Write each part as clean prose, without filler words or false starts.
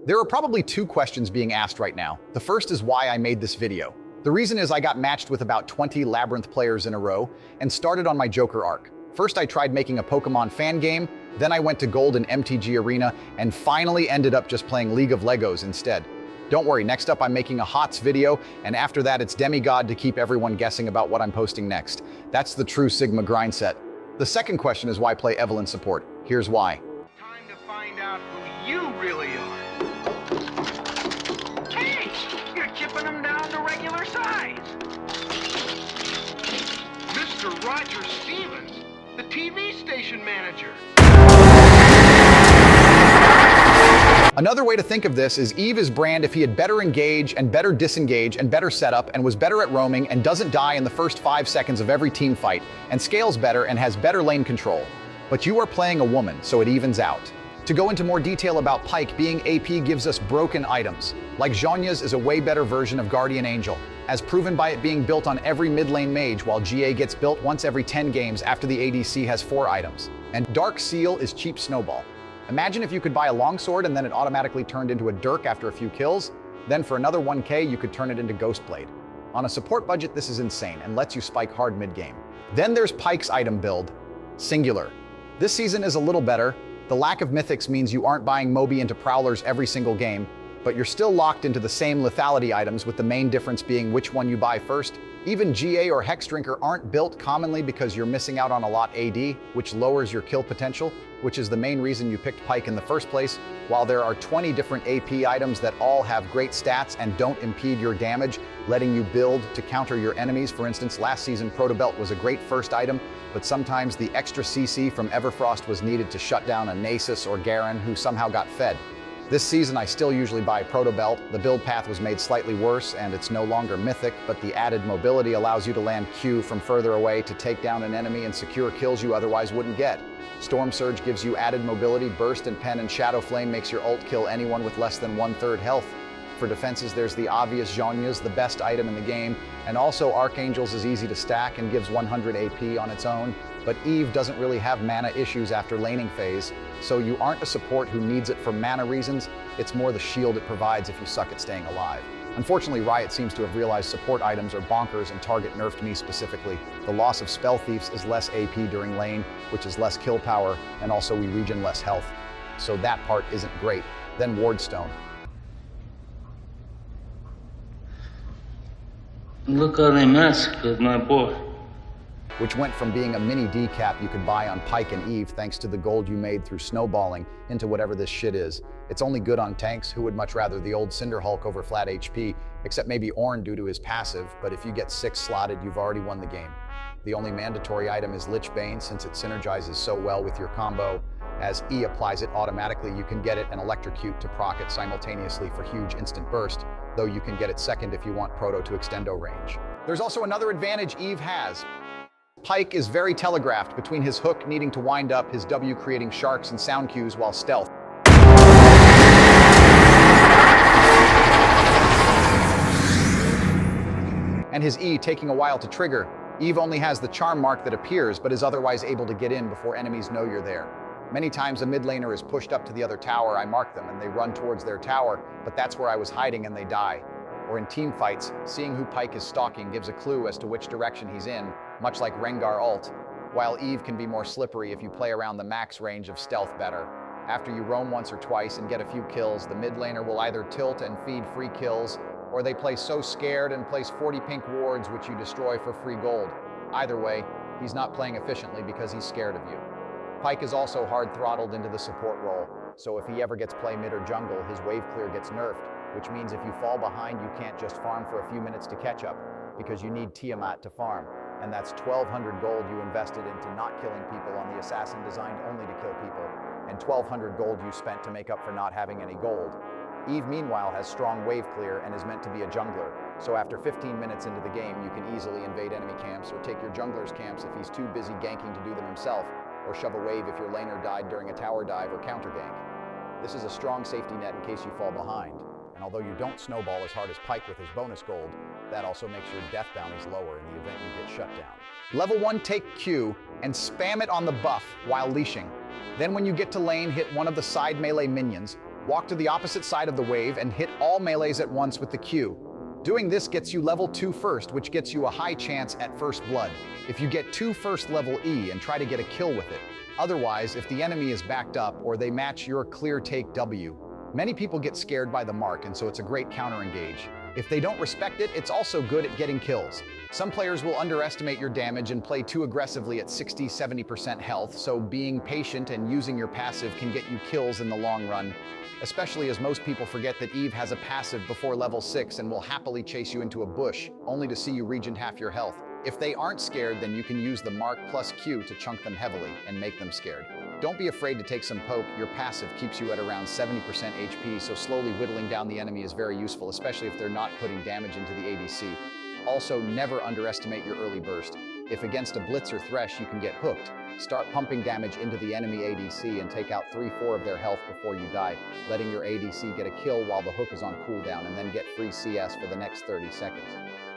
There are probably two questions being asked right now. The first is why I made this video. The reason is I got matched with about 20 Labyrinth players in a row and started on my Joker arc. First I tried making a Pokemon fan game, then I went to Gold in MTG Arena, and finally ended up just playing League of Legos instead. Don't worry, next up I'm making a HOTS video, and after that it's Demigod to keep everyone guessing about what I'm posting next. That's the true Sigma grind set. The second question is why play Evelynn Support. Here's why. Time to find out who you really are. Hey, you're chipping them down to regular size. Mr. Roger Stevens, the TV station manager. Another way to think of this is Eve is Brand if he had better engage and better disengage and better setup and was better at roaming and doesn't die in the first 5 seconds of every team fight and scales better and has better lane control. But you are playing a woman, so it evens out. To go into more detail about Pyke, being AP gives us broken items. Like Zhonya's is a way better version of Guardian Angel, as proven by it being built on every mid lane mage, while GA gets built once every 10 games after the ADC has 4 items. And Dark Seal is cheap Snowball. Imagine if you could buy a longsword and then it automatically turned into a dirk after a few kills. Then for another 1k, you could turn it into Ghostblade. On a support budget, this is insane and lets you spike hard mid-game. Then there's Pyke's item build, Singular. This season is a little better. The lack of mythics means you aren't buying Moby into Prowlers every single game, but you're still locked into the same lethality items, with the main difference being which one you buy first. Even GA or Hex Drinker aren't built commonly because you're missing out on a lot AD, which lowers your kill potential, which is the main reason you picked Pyke in the first place. While there are 20 different AP items that all have great stats and don't impede your damage, letting you build to counter your enemies. For instance, last season Protobelt was a great first item, but sometimes the extra CC from Everfrost was needed to shut down a Nasus or Garen who somehow got fed. This season, I still usually buy Protobelt. The build path was made slightly worse, and it's no longer mythic, but the added mobility allows you to land Q from further away to take down an enemy and secure kills you otherwise wouldn't get. Storm Surge gives you added mobility, Burst and Pen and Shadow Flame makes your ult kill anyone with less than 1/3 health. For defenses, there's the obvious Zhonya's, the best item in the game, and also Archangel's is easy to stack and gives 100 AP on its own, but Eve doesn't really have mana issues after laning phase, so you aren't a support who needs it for mana reasons, it's more the shield it provides if you suck at staying alive. Unfortunately, Riot seems to have realized support items are bonkers and target nerfed me specifically. The loss of Spell Thieves is less AP during lane, which is less kill power, and also we regen less health. So that part isn't great. Then Wardstone. Look how they mess with my boy. Which went from being a mini decap you could buy on Pyke and Eve thanks to the gold you made through snowballing into whatever this shit is. It's only good on tanks who would much rather the old Cinder Hulk over flat HP, except maybe Ornn due to his passive, but if you get 6 slotted, you've already won the game. The only mandatory item is Lich Bane since it synergizes so well with your combo. As E applies it automatically, you can get it and Electrocute to proc it simultaneously for huge instant burst, though you can get it second if you want Proto to extendo range. There's also another advantage Eve has. Pyke is very telegraphed between his hook needing to wind up, his W creating sharks and sound cues while stealth. And his E taking a while to trigger. Eve only has the charm mark that appears, but is otherwise able to get in before enemies know you're there. Many times a mid laner is pushed up to the other tower, I mark them and they run towards their tower, but that's where I was hiding and they die. Or in team fights, seeing who Pyke is stalking gives a clue as to which direction he's in, much like Rengar ult, while Eve can be more slippery if you play around the max range of stealth better. After you roam once or twice and get a few kills, the mid laner will either tilt and feed free kills, or they play so scared and place 40 pink wards which you destroy for free gold. Either way, he's not playing efficiently because he's scared of you. Pyke is also hard throttled into the support role, so if he ever gets play mid or jungle, his wave clear gets nerfed, which means if you fall behind, you can't just farm for a few minutes to catch up, because you need Tiamat to farm, and that's 1,200 gold you invested into not killing people on the assassin designed only to kill people, and 1,200 gold you spent to make up for not having any gold. Eve, meanwhile, has strong wave clear and is meant to be a jungler, so after 15 minutes into the game, you can easily invade enemy camps or take your jungler's camps if he's too busy ganking to do them himself, or shove a wave if your laner died during a tower dive or counter gank. This is a strong safety net in case you fall behind, and although you don't snowball as hard as Pyke with his bonus gold, that also makes your death bounties lower in the event you get shut down. Level 1, take Q and spam it on the buff while leashing. Then when you get to lane, hit one of the side melee minions, Walk to the opposite side of the wave and hit all melees at once with the Q. Doing this gets you level 2 first, which gets you a high chance at first blood. If you get 2 first level E and try to get a kill with it. Otherwise, if the enemy is backed up or they match your clear take W, many people get scared by the mark, and so it's a great counter engage. If they don't respect it, it's also good at getting kills. Some players will underestimate your damage and play too aggressively at 60-70% health, so being patient and using your passive can get you kills in the long run, especially as most people forget that Eve has a passive before level 6 and will happily chase you into a bush, only to see you regen half your health. If they aren't scared, then you can use the mark plus Q to chunk them heavily and make them scared. Don't be afraid to take some poke. Your passive keeps you at around 70% HP, so slowly whittling down the enemy is very useful, especially if they're not putting damage into the ADC. Also, never underestimate your early burst. If against a blitz or thresh, you can get hooked. Start pumping damage into the enemy ADC and take out 3-4 of their health before you die, letting your ADC get a kill while the hook is on cooldown, and then get free CS for the next 30 seconds.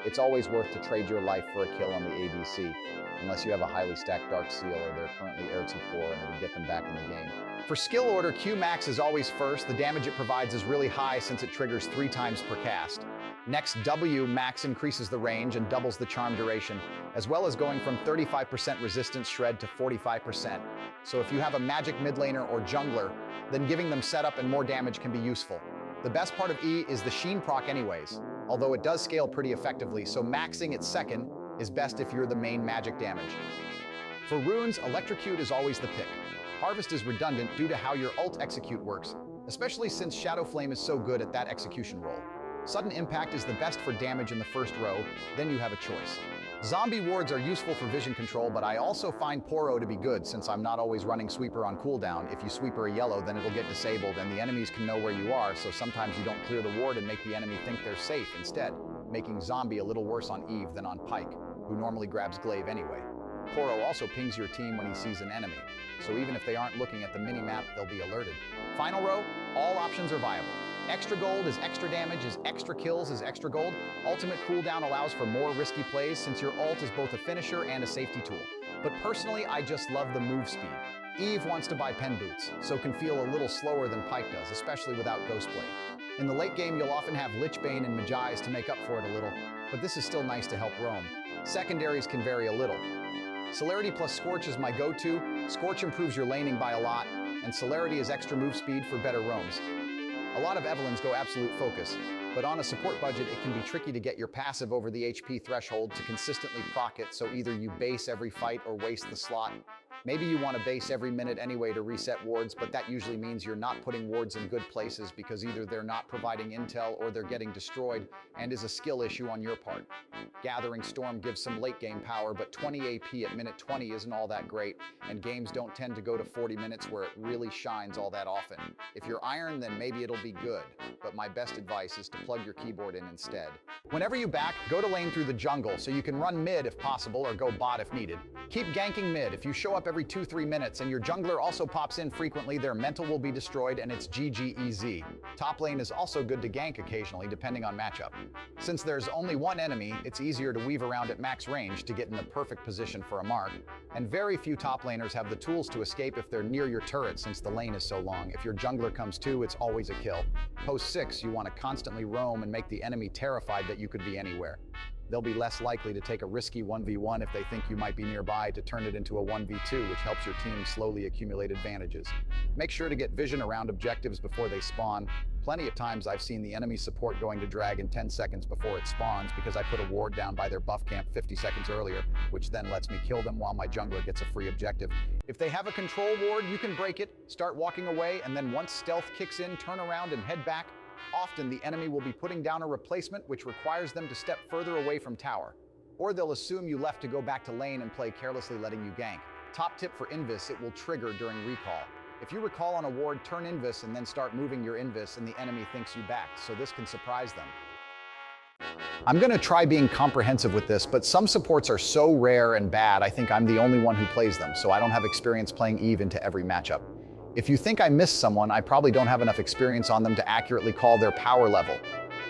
It's always worth to trade your life for a kill on the ADC, unless you have a highly stacked Dark Seal or they're currently Air 2-4 and it would get them back in the game. For skill order, Q max is always first. The damage it provides is really high since it triggers 3 times per cast. Next, W max increases the range and doubles the charm duration, as well as going from 35% resistance shred to 45%. So if you have a magic mid laner or jungler, then giving them setup and more damage can be useful. The best part of E is the Sheen proc anyways, although it does scale pretty effectively, so maxing it second is best if you're the main magic damage. For runes, Electrocute is always the pick. Harvest is redundant due to how your ult execute works, especially since Shadow Flame is so good at that execution role. Sudden Impact is the best for damage in the first row, then you have a choice. Zombie wards are useful for vision control, but I also find Poro to be good since I'm not always running Sweeper on cooldown. If you Sweeper a yellow, then it'll get disabled and the enemies can know where you are, so sometimes you don't clear the ward and make the enemy think they're safe instead, making Zombie a little worse on Eve than on Pyke, who normally grabs Glaive anyway. Poro also pings your team when he sees an enemy, so even if they aren't looking at the mini-map, they'll be alerted. Final row, all options are viable. Extra gold is extra damage, is extra kills is extra gold. Ultimate cooldown allows for more risky plays since your ult is both a finisher and a safety tool. But personally, I just love the move speed. Eve wants to buy pen boots, so can feel a little slower than Pyke does, especially without Ghostblade. In the late game, you'll often have Lichbane and Magi's to make up for it a little, but this is still nice to help roam. Secondaries can vary a little. Celerity plus Scorch is my go-to. Scorch improves your laning by a lot, and Celerity is extra move speed for better roams. A lot of Evelyns go absolute focus, but on a support budget, it can be tricky to get your passive over the HP threshold to consistently proc it, so either you base every fight or waste the slot. Maybe you want to base every minute anyway to reset wards, but that usually means you're not putting wards in good places because either they're not providing intel or they're getting destroyed, and is a skill issue on your part. Gathering Storm gives some late game power, but 20 AP at minute 20 isn't all that great, and games don't tend to go to 40 minutes where it really shines all that often. If you're Iron, then maybe it'll be good, but my best advice is to plug your keyboard in instead. Whenever you back, go to lane through the jungle so you can run mid if possible or go bot if needed. Keep ganking mid. If you show up every 2-3 minutes and your jungler also pops in frequently, their mental will be destroyed and it's GG. Top lane is also good to gank occasionally depending on matchup. Since there's only one enemy, it's easier to weave around at max range to get in the perfect position for a mark, and very few top laners have the tools to escape if they're near your turret since the lane is so long. If your jungler comes too, it's always a kill. Post 6, you want to constantly roam and make the enemy terrified that you could be anywhere. They'll be less likely to take a risky 1v1 if they think you might be nearby to turn it into a 1v2, which helps your team slowly accumulate advantages. Make sure to get vision around objectives before they spawn. Plenty of times I've seen the enemy support going to dragon 10 seconds before it spawns because I put a ward down by their buff camp 50 seconds earlier, which then lets me kill them while my jungler gets a free objective. If they have a control ward, you can break it, start walking away, and then once stealth kicks in, turn around and head back. Often the enemy will be putting down a replacement which requires them to step further away from tower. Or they'll assume you left to go back to lane and play carelessly letting you gank. Top tip for Invis, it will trigger during recall. If you recall on a ward, turn Invis and then start moving your Invis and the enemy thinks you backed, so this can surprise them. I'm gonna try being comprehensive with this, but some supports are so rare and bad I think I'm the only one who plays them, so I don't have experience playing Eve into every matchup. If you think I missed someone, I probably don't have enough experience on them to accurately call their power level.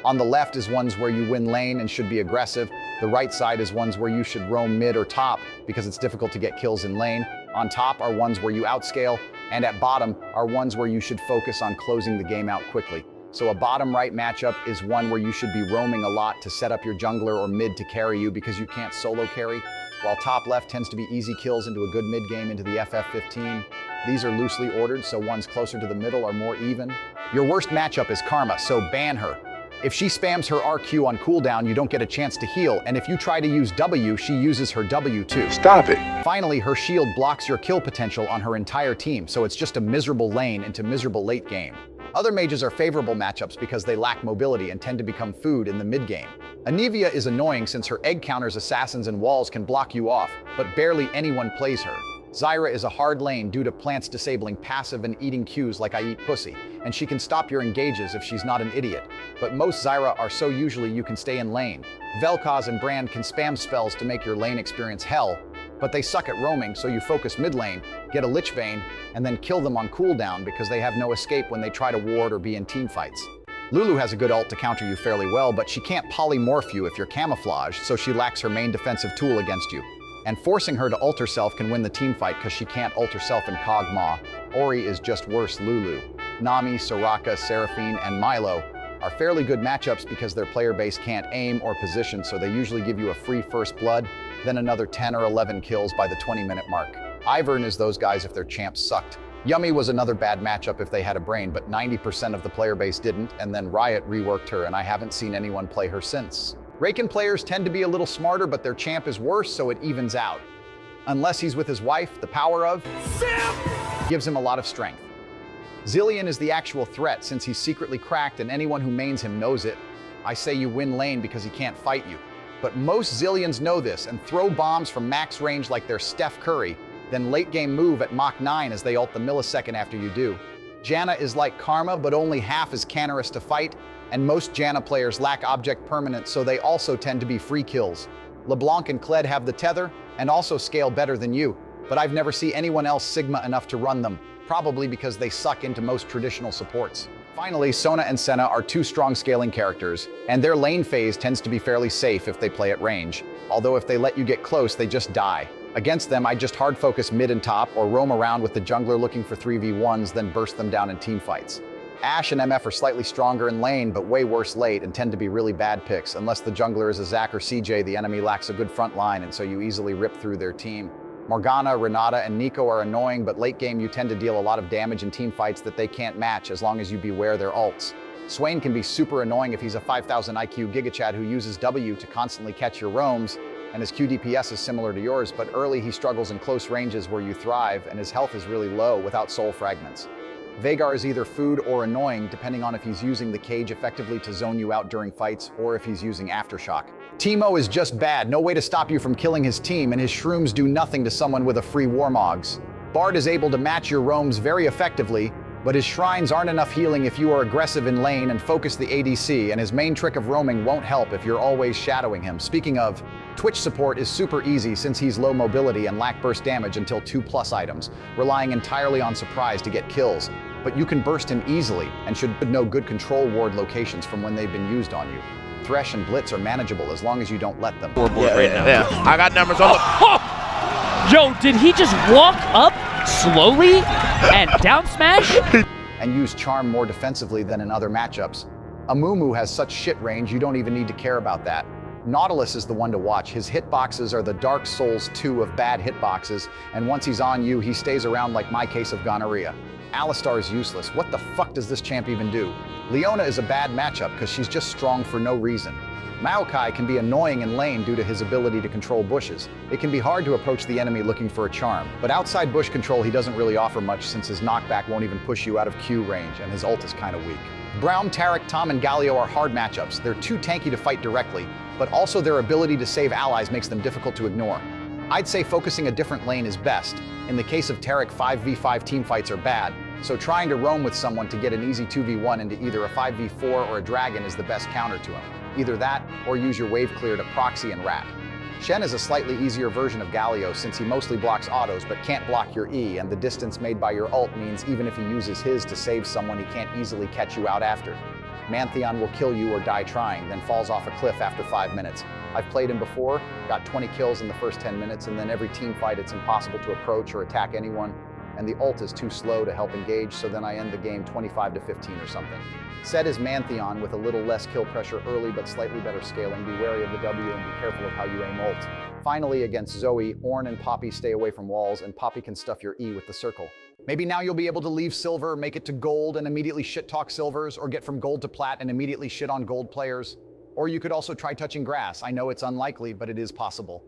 On the left is ones where you win lane and should be aggressive. The right side is ones where you should roam mid or top because it's difficult to get kills in lane. On top are ones where you outscale. and at bottom are ones where you should focus on closing the game out quickly. So a bottom right matchup is one where you should be roaming a lot to set up your jungler or mid to carry you because you can't solo carry, while top left tends to be easy kills into a good mid game into the FF15. These are loosely ordered, so ones closer to the middle are more even. Your worst matchup is Karma, so ban her. If she spams her RQ on cooldown, you don't get a chance to heal, and if you try to use W, she uses her W too. Stop it. Finally, her shield blocks your kill potential on her entire team, so it's just a miserable lane into miserable late game. Other mages are favorable matchups because they lack mobility and tend to become food in the mid game. Anivia is annoying since her egg counters, assassins, and walls can block you off, but barely anyone plays her. Zyra is a hard lane due to plants disabling passive and eating Qs like I eat pussy, and she can stop your engages if she's not an idiot. But most Zyra are so usually you can stay in lane. Vel'Koz and Brand can spam spells to make your lane experience hell, but they suck at roaming, so you focus mid lane, get a Lich Bane, and then kill them on cooldown because they have no escape when they try to ward or be in team fights. Lulu has a good ult to counter you fairly well, but she can't polymorph you if you're camouflaged, so she lacks her main defensive tool against you. And forcing her to ult herself can win the team fight because she can't ult herself in Kog'Maw. Ori is just worse Lulu. Nami, Soraka, Seraphine, and Milo are fairly good matchups because their player base can't aim or position, so they usually give you a free first blood, then another 10 or 11 kills by the 20-minute mark. Ivern is those guys if their champs sucked. Yummy was another bad matchup if they had a brain, but 90% of the player base didn't, and then Riot reworked her, and I haven't seen anyone play her since. Raken players tend to be a little smarter, but their champ is worse, so it evens out. Unless he's with his wife, the power of gives him a lot of strength. Zillion is the actual threat since he's secretly cracked and anyone who mains him knows it. I say you win lane because he can't fight you. But most Zillions know this and throw bombs from max range like they're Steph Curry, then late game move at Mach 9 as they ult the millisecond after you do. Janna is like Karma, but only half as canorous to fight, and most Janna players lack object permanence, so they also tend to be free kills. LeBlanc and Kled have the tether, and also scale better than you, but I've never seen anyone else Sigma enough to run them, probably because they suck into most traditional supports. Finally, Sona and Senna are two strong scaling characters, and their lane phase tends to be fairly safe if they play at range, although if they let you get close, they just die. Against them, I just hard focus mid and top or roam around with the jungler looking for 3v1s, then burst them down in team fights. Ashe and MF are slightly stronger in lane, but way worse late and tend to be really bad picks. Unless the jungler is a Zac or CJ, the enemy lacks a good front line, and so you easily rip through their team. Morgana, Renata, and Nico are annoying, but late game you tend to deal a lot of damage in team fights that they can't match as long as you beware their ults. Swain can be super annoying if he's a 5000 IQ GigaChad who uses W to constantly catch your roams, and his QDPS is similar to yours, but early he struggles in close ranges where you thrive, and his health is really low without soul fragments. Veigar is either food or annoying, depending on if he's using the cage effectively to zone you out during fights or if he's using Aftershock. Teemo is just bad, no way to stop you from killing his team, and his shrooms do nothing to someone with a free Warmogs. Bard is able to match your roams very effectively, but his shrines aren't enough healing if you are aggressive in lane and focus the ADC, and his main trick of roaming won't help if you're always shadowing him. Speaking of, Twitch support is super easy since he's low mobility and lack burst damage until 2+ items, relying entirely on surprise to get kills. But you can burst him easily and should know good control ward locations from when they've been used on you. Thresh and Blitz are manageable as long as you don't let them. Yeah. I got numbers on the... Yo, did he just walk up slowly and down smash? And use Charm more defensively than in other matchups. Amumu has such shit range you don't even need to care about that. Nautilus is the one to watch. His hitboxes are the Dark Souls 2 of bad hitboxes, and once he's on you, he stays around like my case of gonorrhea. Alistar is useless. What the fuck does this champ even do? Leona is a bad matchup because she's just strong for no reason. Maokai can be annoying in lane due to his ability to control bushes. It can be hard to approach the enemy looking for a charm, but outside bush control he doesn't really offer much since his knockback won't even push you out of Q range and his ult is kinda weak. Braum, Taric, Tom, and Galio are hard matchups. They're too tanky to fight directly, but also their ability to save allies makes them difficult to ignore. I'd say focusing a different lane is best. In the case of Taric, 5v5 teamfights are bad, so trying to roam with someone to get an easy 2v1 into either a 5v4 or a dragon is the best counter to him. Either that, or use your wave clear to proxy and rat. Shen is a slightly easier version of Galio since he mostly blocks autos but can't block your E, and the distance made by your ult means even if he uses his to save someone he can't easily catch you out after. Mantheon will kill you or die trying, then falls off a cliff after 5 minutes. I've played him before, got 20 kills in the first 10 minutes, and then every team fight it's impossible to approach or attack anyone, and the ult is too slow to help engage, so then I end the game 25 to 15 or something. Set is Mantheon with a little less kill pressure early but slightly better scaling. Be wary of the W and be careful of how you aim ult. Finally, against Zoe, Ornn and Poppy stay away from walls, and Poppy can stuff your E with the circle. Maybe now you'll be able to leave silver, make it to gold, and immediately shit-talk silvers, or get from gold to plat and immediately shit on gold players. Or you could also try touching grass. I know it's unlikely, but it is possible.